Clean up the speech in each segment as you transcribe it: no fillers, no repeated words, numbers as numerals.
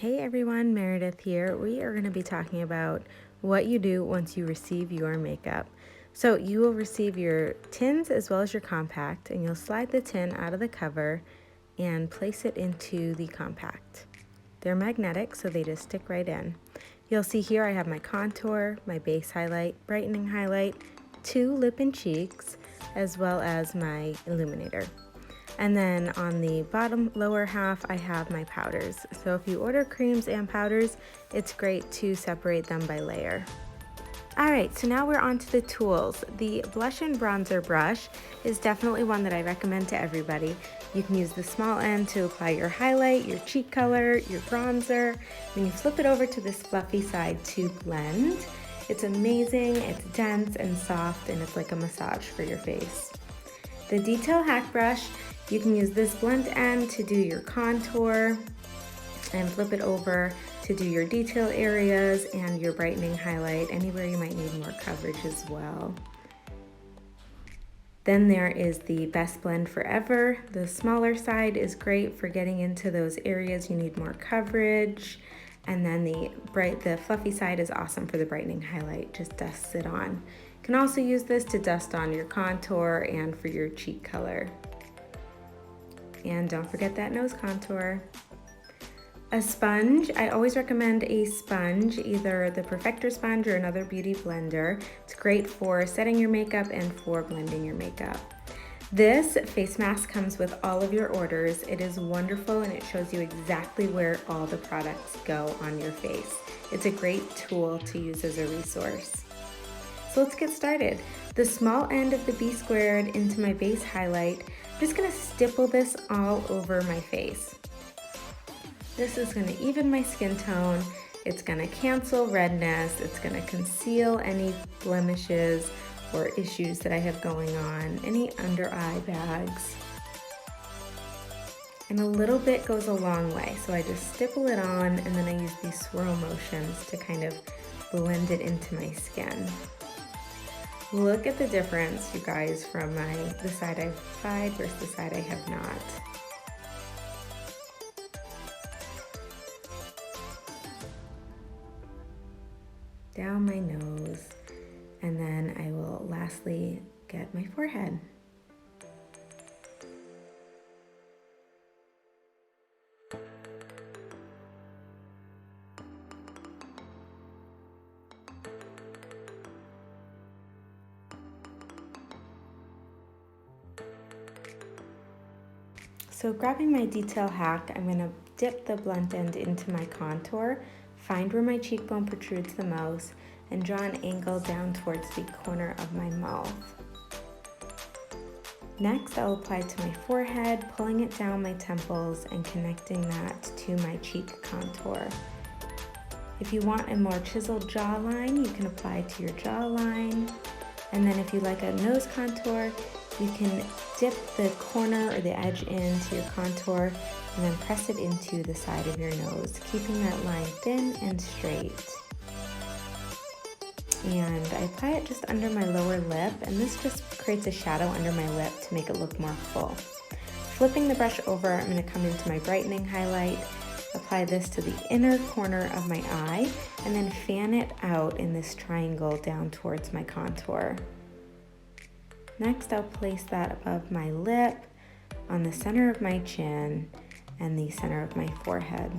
Hey everyone, Meredith here. We are going to be talking about what you do once you receive your makeup. So you will receive your tins as well as your compact, and you'll slide the tin out of the cover and place it into the compact. They're magnetic, so they just stick right in. You'll see here I have my contour, my base highlight, brightening highlight, 2 lip and cheeks, as well as my illuminator. And then on the bottom lower half, I have my powders. So if you order creams and powders, it's great to separate them by layer. All right, so now we're on to the tools. The blush and bronzer brush is definitely one that I recommend to everybody. You can use the small end to apply your highlight, your cheek color, your bronzer. Then you flip it over to this fluffy side to blend. It's amazing, it's dense and soft, and it's like a massage for your face. The Detail Hack brush, you can use this blunt end to do your contour and flip it over to do your detail areas and your brightening highlight, anywhere you might need more coverage as well. Then there is the Best Blend Forever. The smaller side is great for getting into those areas you need more coverage. And then the fluffy side is awesome for the brightening highlight, just dusts it on. You can also use this to dust on your contour and for your cheek color. And don't forget that nose contour. A sponge, I always recommend a sponge, either the Perfector sponge or another beauty blender. It's great for setting your makeup and for blending your makeup. This face mask comes with all of your orders. It is wonderful and it shows you exactly where all the products go on your face. It's a great tool to use as a resource. So let's get started. The small end of the B squared into my base highlight. I'm just gonna stipple this all over my face. This is gonna even my skin tone. It's gonna cancel redness. It's gonna conceal any blemishes or issues that I have going on, any under eye bags. And a little bit goes a long way. So I just stipple it on and then I use these swirl motions to kind of blend it into my skin. Look at the difference, you guys, from the side I've applied versus the side I have not. Down my nose, and then I will lastly get my forehead. So grabbing my Detail Hack, I'm going to dip the blunt end into my contour, find where my cheekbone protrudes the most, and draw an angle down towards the corner of my mouth. Next, I'll apply it to my forehead, pulling it down my temples and connecting that to my cheek contour. If you want a more chiseled jawline, you can apply it to your jawline. And then if you like a nose contour, you can dip the corner or the edge into your contour and then press it into the side of your nose, keeping that line thin and straight. And I apply it just under my lower lip, and this just creates a shadow under my lip to make it look more full. Flipping the brush over, I'm going to come into my brightening highlight, apply this to the inner corner of my eye, and then fan it out in this triangle down towards my contour. Next, I'll place that above my lip, on the center of my chin, and the center of my forehead.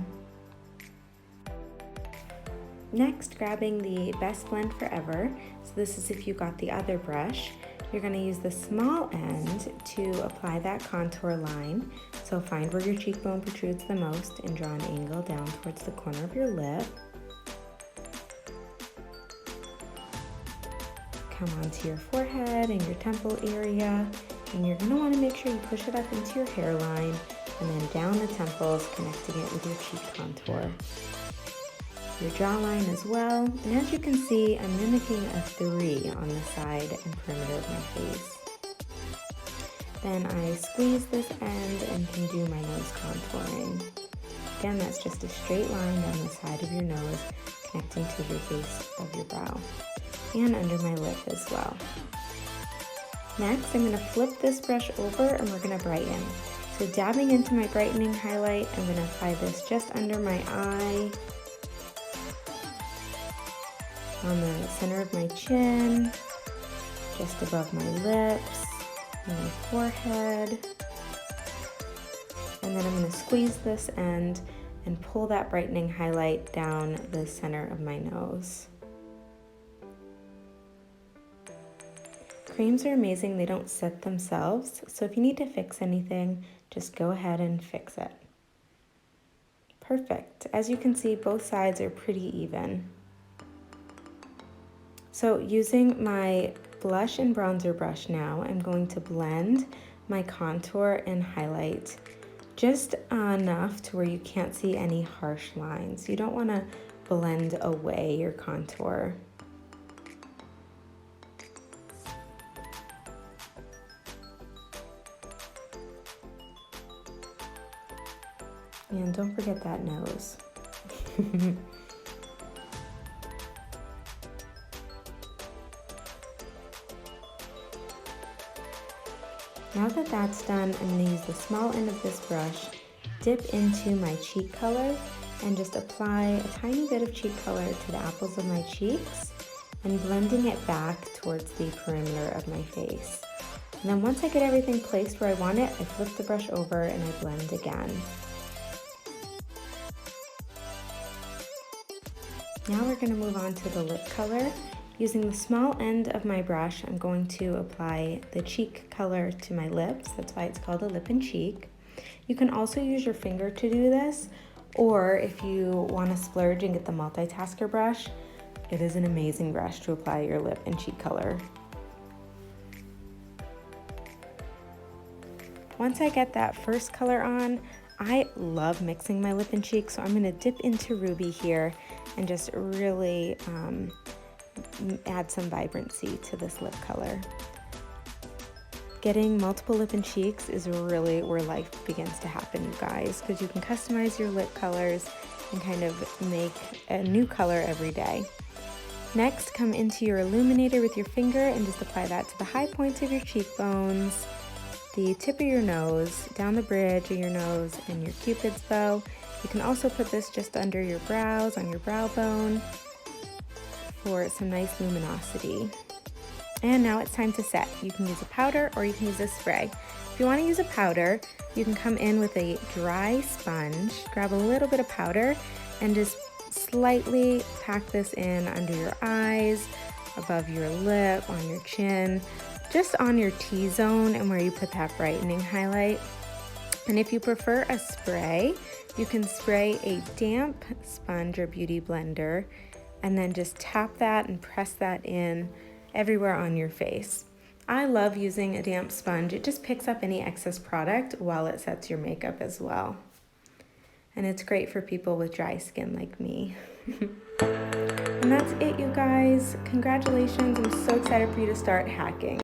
Next, grabbing the Best Blend Forever, so this is if you got the other brush, you're going to use the small end to apply that contour line. So find where your cheekbone protrudes the most and draw an angle down towards the corner of your lip. Come onto your forehead and your temple area, and you're going to want to make sure you push it up into your hairline and then down the temples, connecting it with your cheek contour. Your jawline as well, and as you can see, I'm mimicking a 3 on the side and perimeter of my face. Then I squeeze this end and can do my nose contouring. Again, that's just a straight line down the side of your nose, connecting to your base of your brow, and under my lip as well. Next, I'm going to flip this brush over and we're going to brighten. So dabbing into my brightening highlight, I'm going to apply this just under my eye, on the center of my chin, just above my lips, and my forehead. And then I'm going to squeeze this end and pull that brightening highlight down the center of my nose. Creams are amazing, they don't set themselves, so if you need to fix anything, just go ahead and fix it. Perfect. As you can see, both sides are pretty even. So using my blush and bronzer brush now, I'm going to blend my contour and highlight just enough to where you can't see any harsh lines. You don't want to blend away your contour. And don't forget that nose. Now that that's done, I'm going to use the small end of this brush, dip into my cheek color, and just apply a tiny bit of cheek color to the apples of my cheeks, and blending it back towards the perimeter of my face. And then once I get everything placed where I want it, I flip the brush over and I blend again. Now we're going to move on to the lip color. Using the small end of my brush, I'm going to apply the cheek color to my lips. That's why it's called a lip and cheek. You can also use your finger to do this, or if you want to splurge and get the multitasker brush, it is an amazing brush to apply your lip and cheek color. Once I get that first color on, I love mixing my lip and cheek, so I'm going to dip into Ruby here and just really add some vibrancy to this lip color. Getting multiple lip and cheeks is really where life begins to happen, you guys, because you can customize your lip colors and kind of make a new color every day. Next, come into your illuminator with your finger and just apply that to the high points of your cheekbones, the tip of your nose, down the bridge of your nose, and your Cupid's bow. You can also put this just under your brows, on your brow bone, for some nice luminosity. And now it's time to set. You can use a powder or you can use a spray. If you want to use a powder, you can come in with a dry sponge, grab a little bit of powder, and just slightly pack this in under your eyes, above your lip, on your chin, just on your T-zone and where you put that brightening highlight. And if you prefer a spray, you can spray a damp sponge or beauty blender and then just tap that and press that in everywhere on your face. I love using a damp sponge. It just picks up any excess product while it sets your makeup as well. And it's great for people with dry skin like me. And that's it, you guys. Congratulations. I'm so excited for you to start hacking.